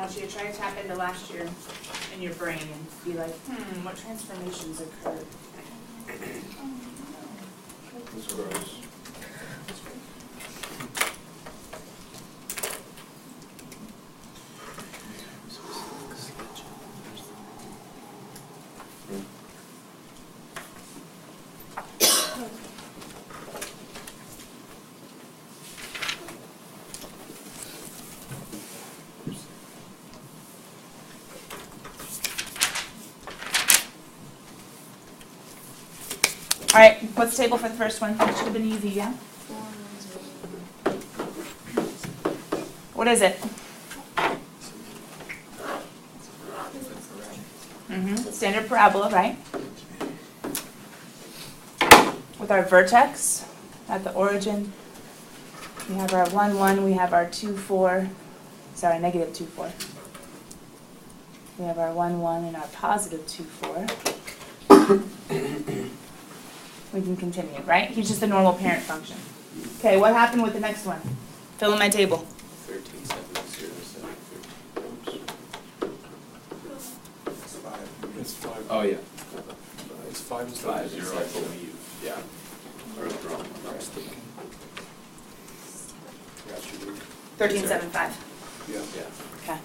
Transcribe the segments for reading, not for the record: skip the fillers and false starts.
want you to try to tap into last year in your brain and be like, what transformations occurred? That's gross. All right, what's the table for the first one? It should have been easy, yeah? What is it? Standard parabola, right? With our vertex at the origin, we have our 1, 1, we have our 2, 4, sorry, negative 2, 4. We have our 1, 1 and our positive 2, 4. We can continue, right? He's just a normal parent function. Okay, what happened with the next one? Fill in my table. 13, 7, 0, 7, 3. Oops. It's 5. It's 5. Oh, yeah. It's 5 instead of 0, I believe. Yeah. Or wrong. I was thinking. Got you. 13, 7, 5. Yeah. Okay.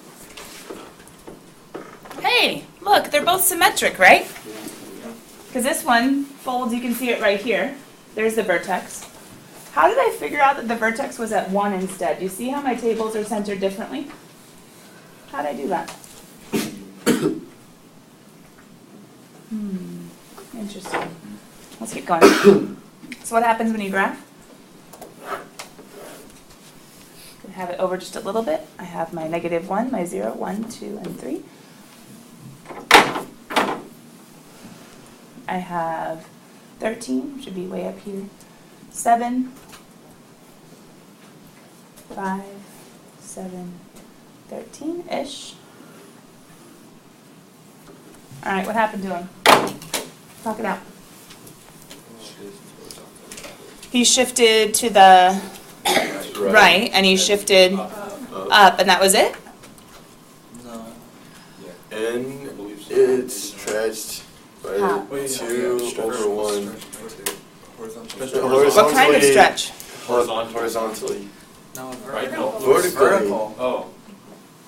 Hey, look, they're both symmetric, right? Yeah. Because this one folds, you can see it right here. There's the vertex. How did I figure out that the vertex was at 1 instead? Do you see how my tables are centered differently? How did I do that? Interesting. Let's get going. So what happens when you graph? I have it over just a little bit. I have my negative 1, my 0, 1, 2, and 3. I have 13, should be way up here. 7, 5, 7, 13-ish. All right, what happened to him? Talk it out. He shifted to the right, and he shifted up, and that was it? No. And it stretched by How? 2 over 1. What kind of stretch? Horizontally. No, Vertical. Oh.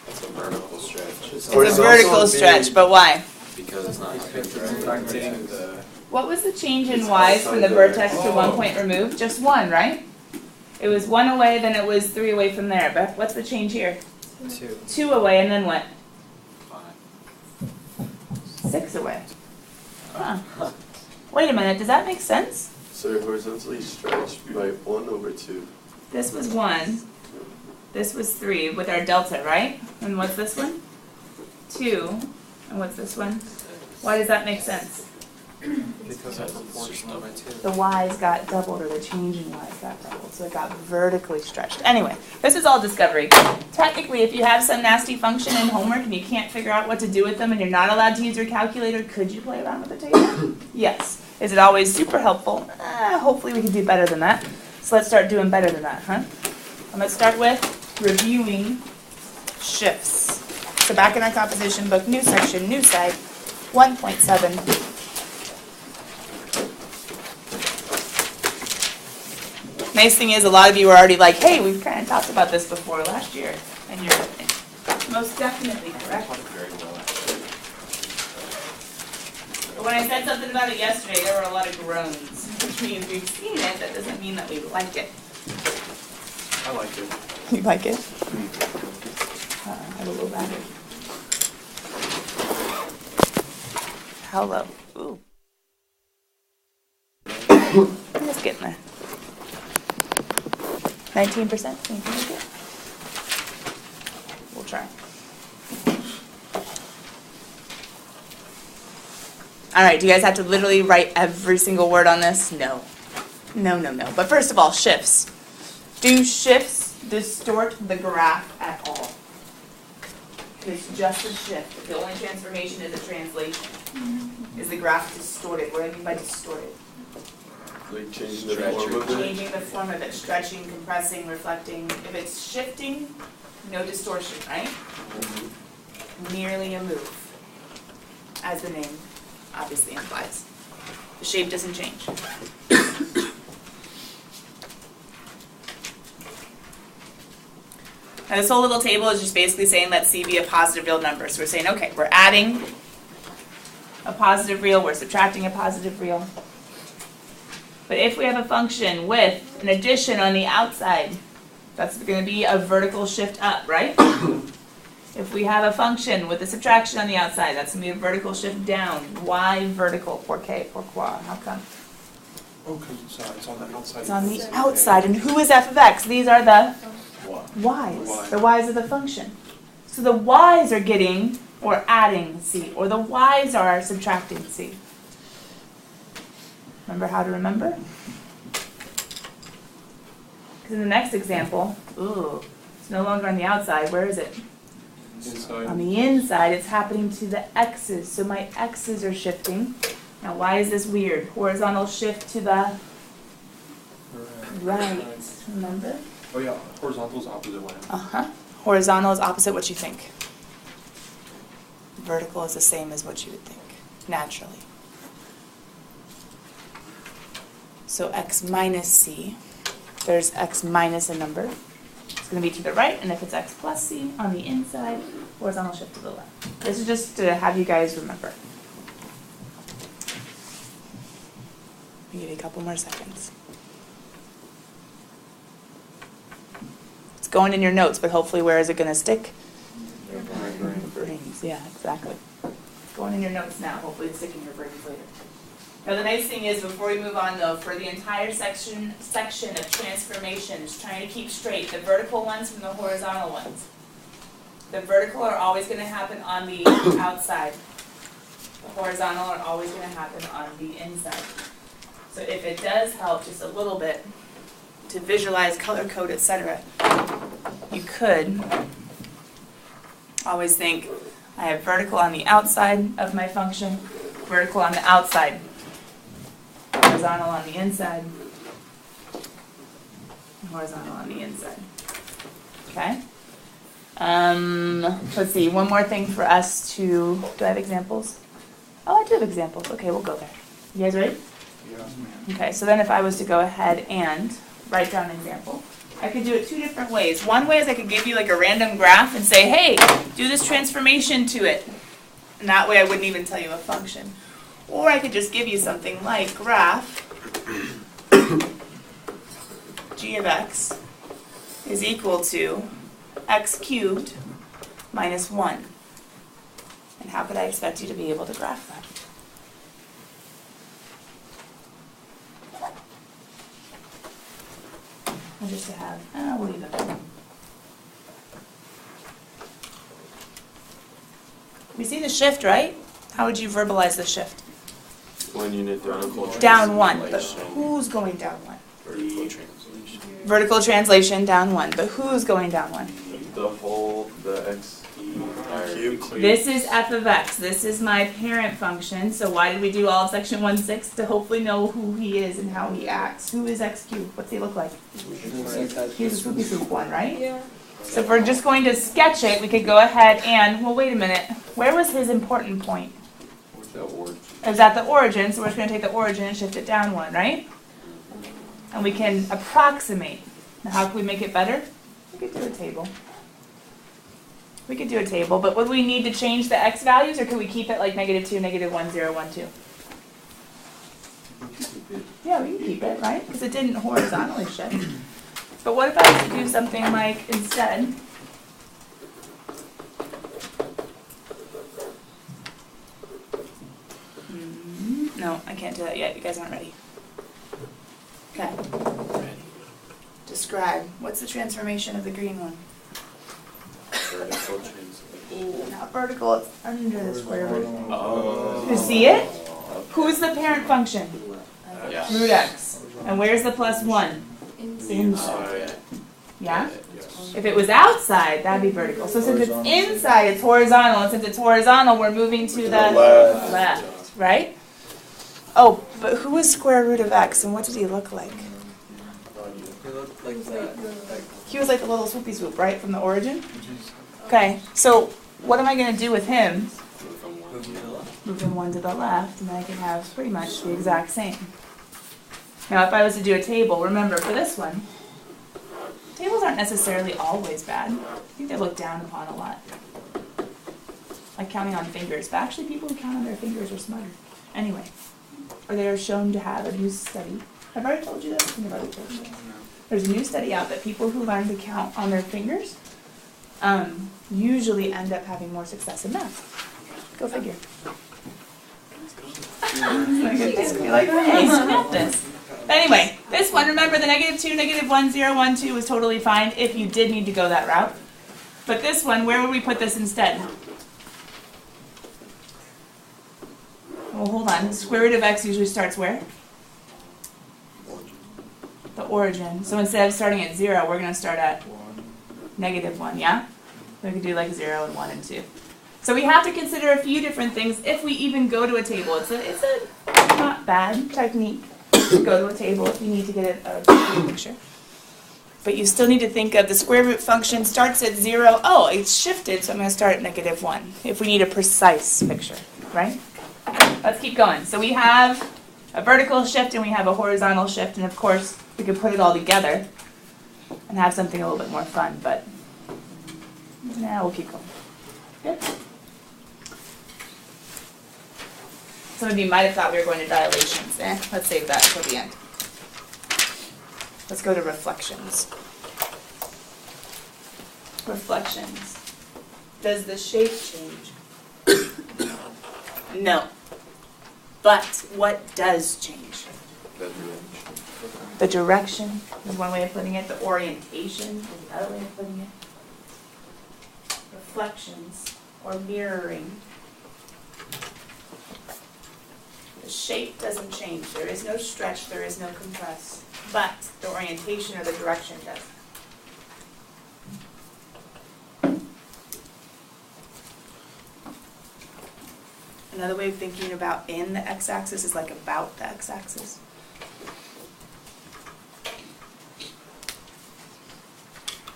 That's a vertical stretch. It's a vertical stretch, but why? Because it's not Affecting the... What was the change in y's from the vertex to 1 point removed? Just 1, right? It was 1 away, then it was 3 away from there. But what's the change here? 2. 2 away, and then what? 5. 6 away. Huh. Wait a minute, does that make sense? So horizontally stretched by 1 over 2. This was 1. This was 3 with our delta, right? And what's this one? 2. And what's this one? Why does that make sense? Because it's proportional by 2. The y's got doubled, or the change in y's got doubled, so it got vertically stretched. Anyway, this is all discovery. Technically, if you have some nasty function in homework and you can't figure out what to do with them and you're not allowed to use your calculator, could you play around with the table? Yes. Is it always super helpful? Hopefully we can do better than that. So let's start doing better than that, huh? And let's start with reviewing shifts. So back in our composition book, new section, new side, 1.7. Nice thing is, a lot of you are already like, hey, we've kind of talked about this before last year. And you're most definitely correct. But when I said something about it yesterday, there were a lot of groans, which means we've seen it. That doesn't mean that we like it. I like it. You like it? I have a little battery. Hello. Ooh. I'm just getting there. 19%? Can you make it? We'll try. All right, do you guys have to literally write every single word on this? No. No, no, no. But first of all, shifts. Do shifts distort the graph at all? It's just a shift. The only transformation is a translation. Is the graph distorted? What do I mean by distorted? Like changing the form of it. Changing the form of it, stretching, compressing, reflecting. If it's shifting, no distortion, right? merely a move, as the name obviously implies. The shape doesn't change. Now this whole little table is just basically saying let C be a positive real number. So we're saying, okay, we're adding a positive real, we're subtracting a positive real. But if we have a function with an addition on the outside, that's going to be a vertical shift up, right? If we have a function with a subtraction on the outside, that's going to be a vertical shift down. Why vertical? Por qué? Pourquoi? How come? Oh, because it's on the outside. It's on the outside. And who is f of x? These are the Y. y's. The y's of the function. So the y's are getting or adding c, or the y's are subtracting c. Remember how to remember? Because in the next example, it's no longer on the outside. Where is it? Inside. On the inside, it's happening to the x's. So my x's are shifting. Now, why is this weird? Horizontal shift to the right. Remember? Oh yeah, horizontal is opposite way. Uh-huh. Horizontal is opposite what you think. Vertical is the same as what you would think, naturally. So x minus c, there's x minus a number. It's going to be to the right, and if it's x plus c on the inside, horizontal shift to the left. This is just to have you guys remember. I'll give you a couple more seconds. It's going in your notes, but hopefully where is it going to stick? Your brains. Yeah, exactly. It's going in your notes now. Hopefully it's sticking in your brains later. Now the nice thing is, before we move on though, for the entire section of transformations, trying to keep straight the vertical ones from the horizontal ones. The vertical are always going to happen on the outside. The horizontal are always going to happen on the inside. So if it does help just a little bit to visualize color code, etc., you could always think, I have vertical on the outside of my function, vertical on the outside, horizontal on the inside, and horizontal on the inside. Okay? Let's see, one more thing for us to, do I have examples? Oh, I do have examples. Okay, we'll go there. You guys ready? Yeah. Okay, so then if I was to go ahead and write down an example, I could do it two different ways. One way is I could give you like a random graph and say, hey, do this transformation to it. And that way I wouldn't even tell you a function. Or I could just give you something like graph g of x is equal to x cubed minus 1. And how could I expect you to be able to graph that? Or just to have, we'll leave it. We see the shift, right? How would you verbalize the shift? 1 unit vertical Down 1, but translation. who's going down 1? Vertical translation. Vertical translation down 1, but who's going down 1? The x Cube. This is f of x. This is my parent function. So why did we do all of section 1.6? To hopefully know who he is and how he acts. Who is x cubed? What's he look like? He's a swoopy swoop one, right? Yeah. So if we're just going to sketch it, we could go ahead and, well, wait a minute. Where was his important point? That origin. It was at the origin, so we're just going to take the origin and shift it down 1, right? And we can approximate. Now how can we make it better? We could do a table. We could do a table, but would we need to change the x values, or could we keep it like -2, -1, 0, 1, 2? Yeah, we can keep it, right? Because it didn't horizontally shift. But what if I was to do something like, instead, no, I can't do that yet. You guys aren't ready. Okay. Describe. What's the transformation of the green one? Vertical translation. Not vertical, it's under the square root. Oh. You see it? Who's the parent function? Yeah. Root x. And where's the plus 1? Inside. Yeah? Yes. If it was outside, that'd be vertical. So since it's inside, it's horizontal. And since it's horizontal, we're moving to the left. left, right? Oh, but who was square root of x, and what did he look like? He looked like that. He was like a little swoopy swoop, right, from the origin? Okay, so what am I going to do with him? Move from one to the left. Move him one to the left, and then I can have pretty much the exact same. Now, if I was to do a table, remember for this one, tables aren't necessarily always bad. I think they're looked down upon a lot. Like counting on fingers, but actually people who count on their fingers are smarter. Anyway, or they are shown to have a new study. Have I already told you this? I think I've already told you this. There's a new study out that people who learn to count on their fingers usually end up having more success in math. Go figure. You're like, hey, so got this. But anyway, this one, remember the -2, -1, 0, 1, 2 was totally fine if you did need to go that route. But this one, where would we put this instead? Well, hold on. The square root of x usually starts where? The origin. So instead of starting at 0, we're going to start at -1, yeah? So we could do like 0 and 1 and 2. So we have to consider a few different things if we even go to a table. It's a not bad technique to go to a table if you need to get a picture. But you still need to think of the square root function starts at 0. Oh, it's shifted, so I'm going to start at -1 if we need a precise picture, right? Let's keep going. So we have a vertical shift and we have a horizontal shift, and of course we could put it all together and have something a little bit more fun, but now we'll keep going. Good? Some of you might have thought we were going to dilations. Let's save that till the end. Let's go to reflections. Reflections. Does the shape change? No. But what does change? The direction is one way of putting it. The orientation is another way of putting it. Reflections or mirroring. The shape doesn't change. There is no stretch, there is no compress. But the orientation or the direction does. Another way of thinking about in the x-axis is like about the x-axis.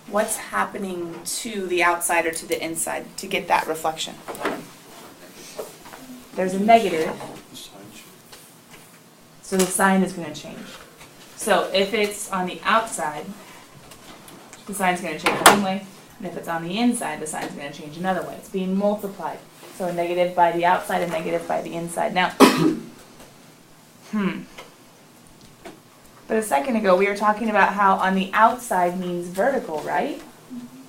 What's happening to the outside or to the inside to get that reflection? There's a negative, so the sign is going to change. So if it's on the outside, the sign's going to change one way, and if it's on the inside, the sign's going to change another way. It's being multiplied. So a negative by the outside, a negative by the inside. Now, but a second ago we were talking about how on the outside means vertical, right?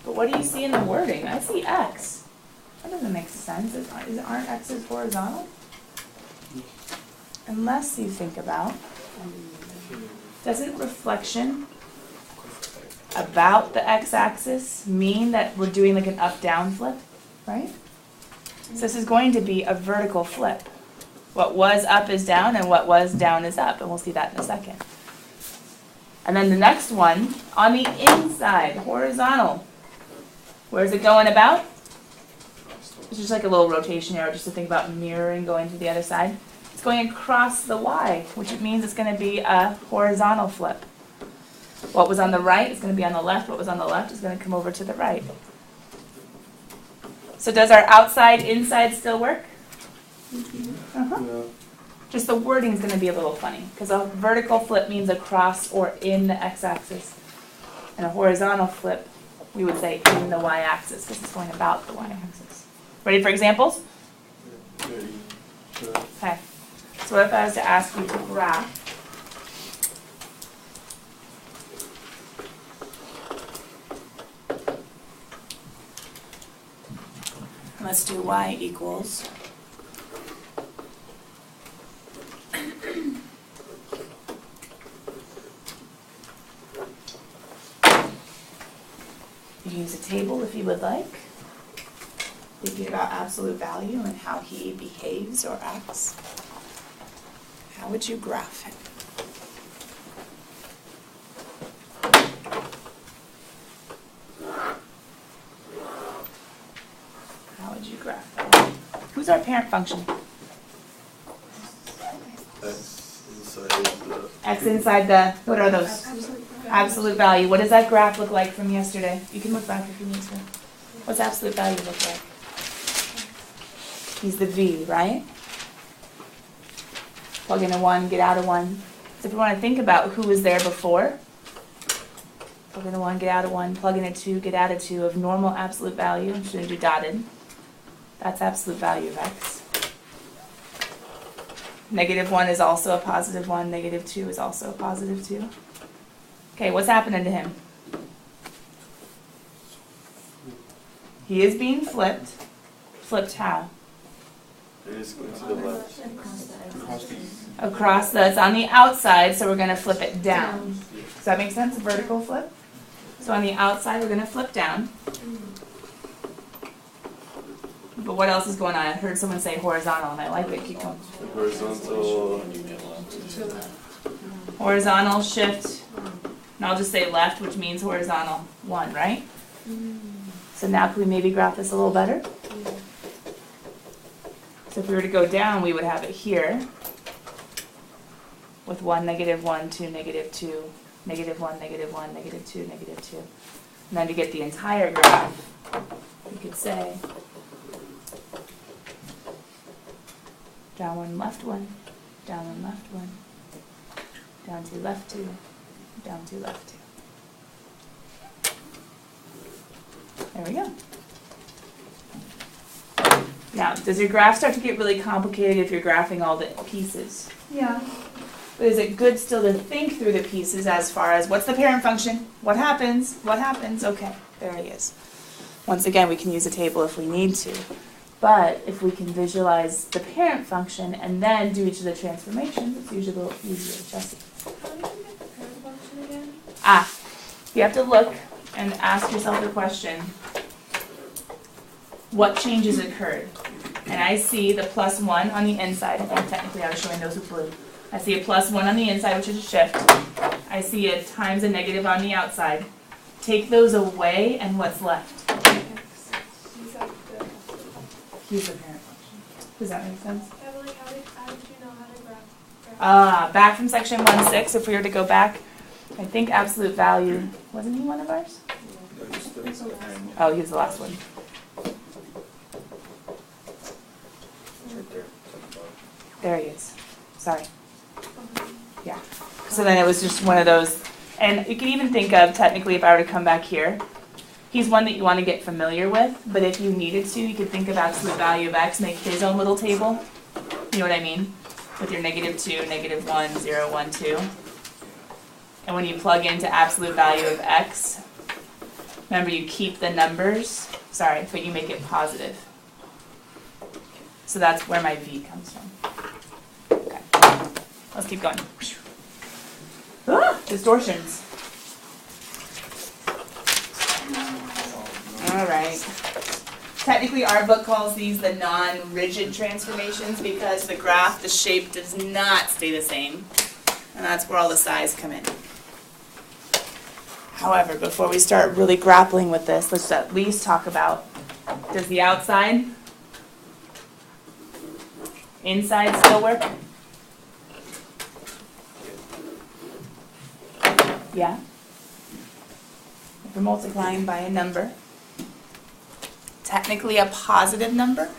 But what do you see in the wording? I see x. That doesn't make sense. Aren't x's horizontal? Unless you think about, doesn't reflection about the x-axis mean that we're doing like an up-down flip, right? So this is going to be a vertical flip. What was up is down, and what was down is up, and we'll see that in a second. And then the next one, on the inside, horizontal. Where's it going about? It's just like a little rotation arrow, just to think about mirroring going to the other side. It's going across the y, which means it's going to be a horizontal flip. What was on the right is going to be on the left. What was on the left is going to come over to the right. So does our outside, inside still work? Yeah. Just the wording is going to be a little funny, because a vertical flip means across or in the x-axis. And a horizontal flip, we would say in the y-axis, because it's going about the y-axis. Ready for examples? Okay. So what if I was to ask you to graph let's do y equals you use a table if you would like, thinking about absolute value and how he behaves or acts. How would you graph him? How would you graph him? Who's our parent function? X inside the, what are those? Absolute value. What does that graph look like from yesterday? You can look back if you need to. What's absolute value look like? He's the V, right? Plug in a 1, get out a 1. So if we want to think about who was there before, plug in a 1, get out a 1, plug in a 2, get out a 2 of normal absolute value. I'm just going to do dotted. That's absolute value of x. Negative 1 is also a positive 1. Negative 2 is also a positive 2. Okay, what's happening to him? He is being flipped. Flipped how? It is going to the left. Across the, it's on the outside, so we're going to flip it down. Does that make sense? A vertical flip? So on the outside, we're going to flip down. But what else is going on? I heard someone say horizontal, and I like it. Keep going. The horizontal. Horizontal, shift, and I'll just say left, which means horizontal 1, right? So now can we maybe graph this a little better? So if we were to go down, we would have it here with 1, negative 1, 2, negative 2, negative 1, negative 1, negative 2, negative 2. And then to get the entire graph, we could say down 1, left 1, down 1, left 1, down 2, left 2, down 2, left 2. There we go. Now, does your graph start to get really complicated if you're graphing all the pieces? Yeah. But is it good still to think through the pieces as far as what's the parent function? What happens? What happens? Okay, there he is. Once again, we can use a table if we need to. But if we can visualize the parent function and then do each of the transformations, it's usually a little easier. Jesse? How do you get the parent function again? You have to look and ask yourself the question, what changes occurred? And I see the +1 on the inside, and technically I was showing those with blue. I see a +1 on the inside, which is a shift. I see a times a negative on the outside. Take those away, and what's left? He's the parent function. Does that make sense? Yeah, but like how did you know how to graph? Back from section 1.6, if we were to go back, I think absolute value, wasn't he one of ours? Oh, he was the last one. There he is. Sorry. Yeah. So then it was just one of those, and you can even think of, technically, if I were to come back here, he's one that you want to get familiar with, but if you needed to, you could think of absolute value of x, make his own little table. You know what I mean? With your -2, -1, 0, 1, 2. And when you plug into absolute value of x, remember you keep the numbers, sorry, but you make it positive. So that's where my v comes from. Okay. Let's keep going. Distortions. All right. Technically, our book calls these the non-rigid transformations because the graph, the shape does not stay the same. And that's where all the size come in. However, before we start really grappling with this, let's at least talk about, does the outside, inside still work? Yeah? If we're multiplying by a number, technically a positive number,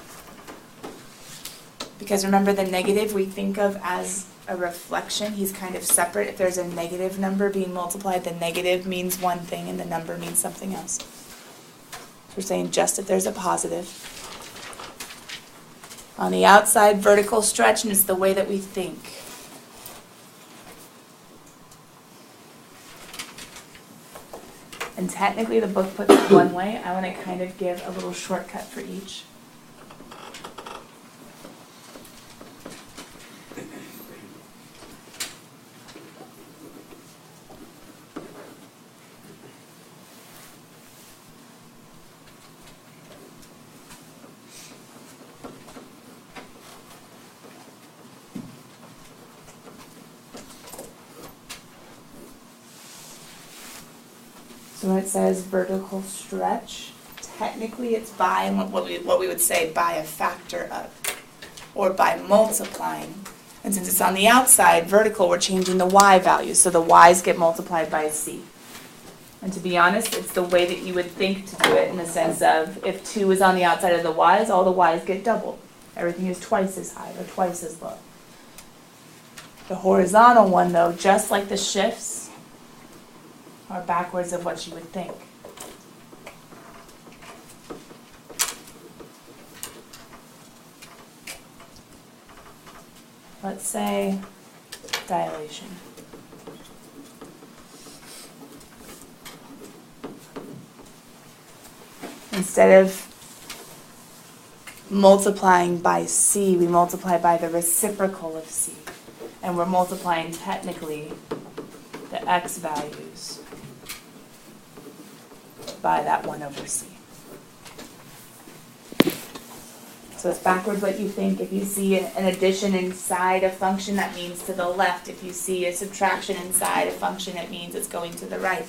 because remember the negative we think of as a reflection. He's kind of separate. If there's a negative number being multiplied, the negative means one thing and the number means something else. So we're saying just if there's a positive. On the outside, vertical stretch, and it's the way that we think. And technically the book puts it one way. I want to kind of give a little shortcut for each. So when it says vertical stretch, technically it's by what we would say by a factor of, or by multiplying. And since it's on the outside, vertical, we're changing the y value, so the y's get multiplied by c. And to be honest, it's the way that you would think to do it in the sense of if 2 is on the outside of the y's, all the y's get doubled. Everything is twice as high or twice as low. The horizontal one, though, just like the shifts, are backwards of what you would think. Let's say dilation. Instead of multiplying by C, we multiply by the reciprocal of C. And we're multiplying technically the x values by that 1 over C. So it's backwards what you think. If you see an addition inside a function, that means to the left. If you see a subtraction inside a function, it means it's going to the right.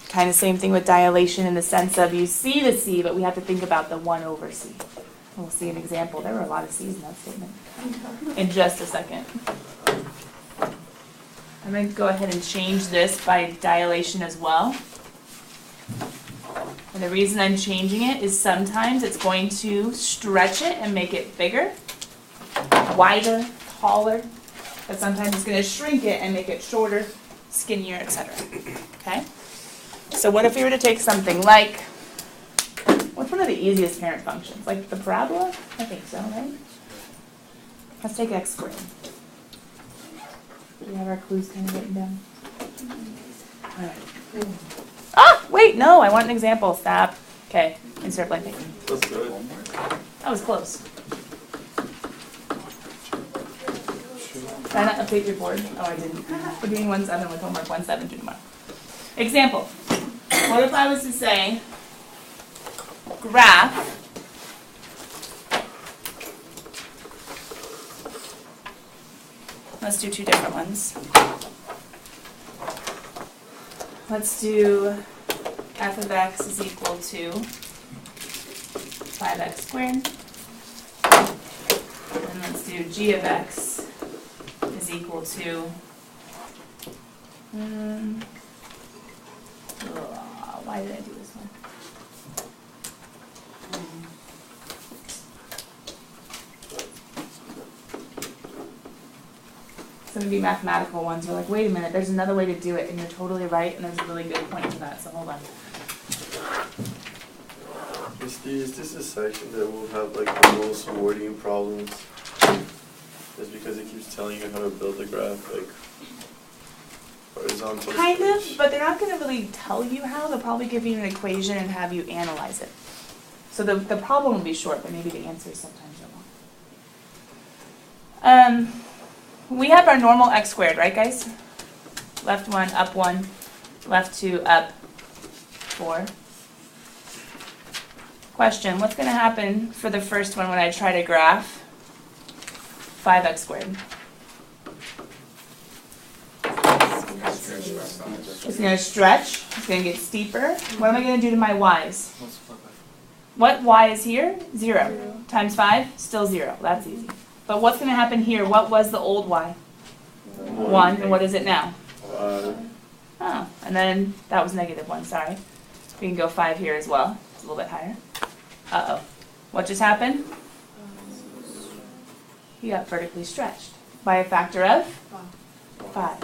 Kind of same thing with dilation in the sense of you see the C, but we have to think about the 1 over C. We'll see an example. There were a lot of C's in that statement. In just a second. I'm going to go ahead and change this by dilation as well. And the reason I'm changing it is sometimes it's going to stretch it and make it bigger, wider, taller, but sometimes it's going to shrink it and make it shorter, skinnier, etc. Okay? So what if we were to take something like, what's one of the easiest parent functions? Like the parabola? I think so, right? Let's take x squared. Do we have our clues kind of written down? All right. Ah, wait, no, I want an example. Stop. Okay, insert blank paper. Let's do it. That was close. Try not to update your board. Oh, I didn't. We're doing 1-7 with homework 1-7 tomorrow. Example. What if I was to say, graph let's do two different ones. Let's do f of x is equal to 5x squared. And let's do g of x is equal to why did I do this one? Some of you mathematical ones are like, wait a minute, there's another way to do it, and you're totally right, and there's a really good point to that, so hold on. Is this a section that will have like the most wording problems? Just because it keeps telling you how to build a graph, like horizontal. Kind of, but they're not going to really tell you how. They'll probably give you an equation and have you analyze it. So the problem will be short, but maybe the answers sometimes are long. We have our normal x squared, right, guys? Left 1, up 1, left 2, up 4. Question, what's going to happen for the first one when I try to graph 5x squared? It's going to stretch. It's going to get steeper. What am I going to do to my y's? What y is here? 0. Times 5? Still 0. That's easy. But what's going to happen here? What was the old y? 1. And what is it now? Oh, and then that was -1. Sorry. We can go 5 here as well. It's a little bit higher. Uh-oh. What just happened? He got vertically stretched by a factor of 5.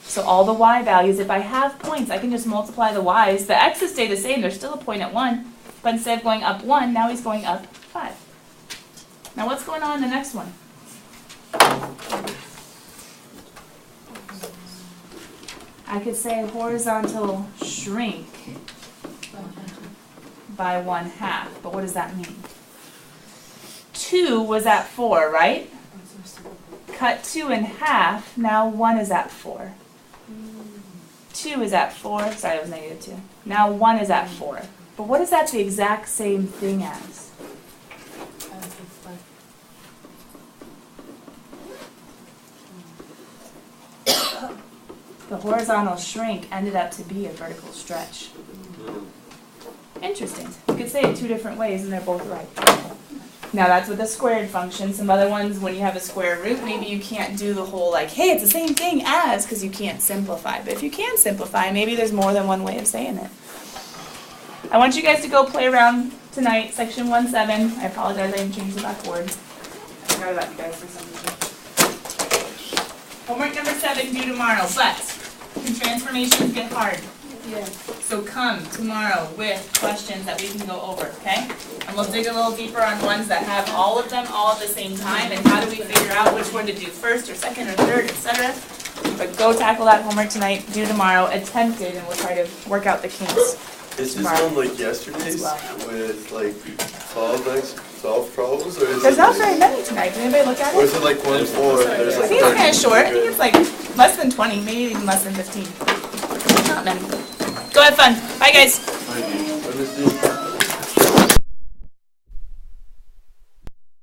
So all the y values, if I have points, I can just multiply the y's. The x's stay the same. There's still a point at 1. But instead of going up 1, now he's going up 5. Now what's going on in the next one? I could say horizontal shrink by 1/2. But what does that mean? 2 was at 4, right? Cut 2 in half. Now 1 is at 4. 2 is at 4. Sorry, it was -2. Now 1 is at 4. But what is that the exact same thing as? The horizontal shrink ended up to be a vertical stretch. Interesting. You could say it two different ways and they're both right. Now that's with a squared function. Some other ones, when you have a square root, maybe you can't do the whole like, hey, it's the same thing as, because you can't simplify. But if you can simplify, maybe there's more than one way of saying it. I want you guys to go play around tonight, section 1-7. I apologize, I didn't change the backboard. I forgot about you guys for some reason. Homework number 7 due tomorrow, but can transformations get hard? Yeah. So come tomorrow with questions that we can go over, okay? And we'll dig a little deeper on ones that have all of them all at the same time, and how do we figure out which one to do first or second or third, etc. But go tackle that homework tonight, due tomorrow, attempt it, and we'll try to work out the kinks. Is this Tomorrow. one like yesterday's As well. with like 12 problems, or is There's it not like, very many tonight, did anybody look at or is it? it like 1-4 and there's I like think it's kinda 30? short, I think it's like less than 20, maybe even less than 15. Not many. Go have fun, bye guys. Let me see.